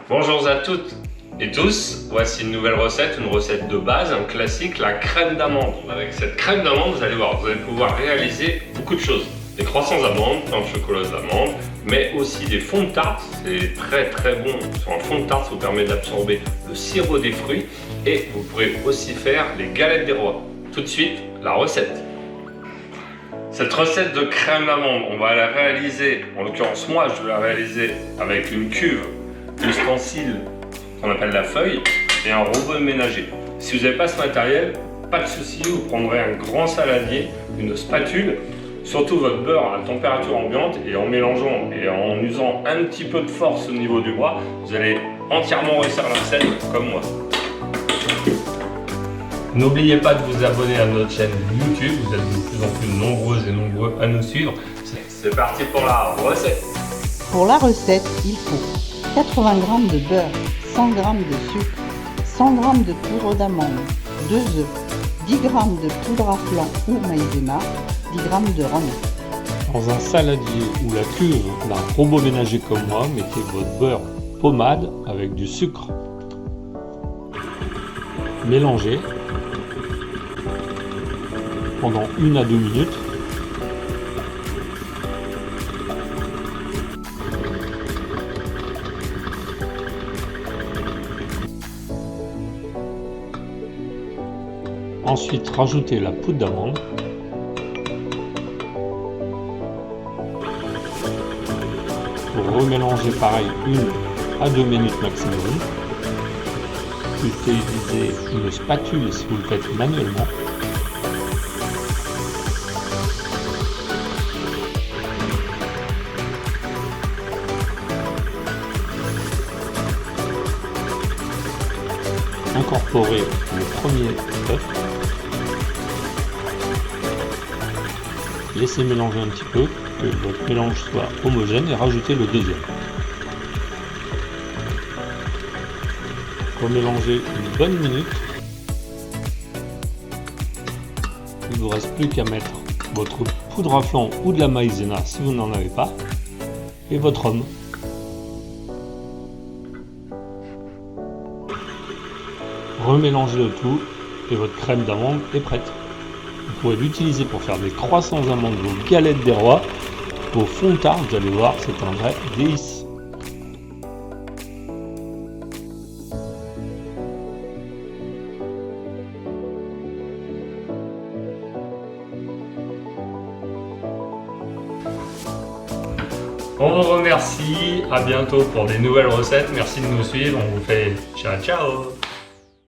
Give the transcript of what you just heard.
Bonjour à toutes et tous, voici une nouvelle recette, une recette de base, un classique, la crème d'amande. Avec cette crème d'amande, vous allez voir, vous allez pouvoir réaliser beaucoup de choses. Des croissants d'amandes, pain au chocolat d'amande, mais aussi des fonds de tarte, c'est très bon. Sur un fond de tarte, ça vous permet d'absorber le sirop des fruits et vous pourrez aussi faire les galettes des rois. Tout de suite, la recette. Cette recette de crème d'amande, on va la réaliser, en l'occurrence moi je vais la réaliser avec une cuve, l'ustensile qu'on appelle la feuille et un robot ménager. Si vous n'avez pas ce matériel, pas de souci, vous prendrez un grand saladier, une spatule, surtout votre beurre à température ambiante et en mélangeant et en usant un petit peu de force au niveau du bras, vous allez entièrement réussir la recette comme moi. N'oubliez pas de vous abonner à notre chaîne YouTube, vous êtes de plus en plus nombreuses et nombreux à nous suivre. C'est parti pour la recette. Pour la recette, il faut 80 g de beurre, 100 g de sucre, 100 g de poudre d'amande, 2 œufs, 10 g de poudre à flan ou maïzena, 10 g de rhum. Dans un saladier ou la cuve d'un robot ménager comme moi, mettez votre beurre pommade avec du sucre. Mélangez pendant 1 à 2 minutes. Ensuite, rajoutez la poudre d'amande. Vous remélangez pareil 1 à 2 minutes maximum. Utilisez une spatule si vous le faites manuellement. Incorporez le premier œuf. Laissez mélanger un petit peu, que votre mélange soit homogène et rajoutez le deuxième. Remélangez une bonne minute. Il ne vous reste plus qu'à mettre votre poudre à flan ou de la maïzena si vous n'en avez pas et votre rhum. Remélangez le tout et votre crème d'amande est prête. Vous pourrez l'utiliser pour faire des croissants d'amandes, vos galettes des rois, vos fonds de tarte, vous allez voir, c'est un vrai délice. On vous remercie, à bientôt pour des nouvelles recettes, merci de nous suivre, on vous fait ciao ciao.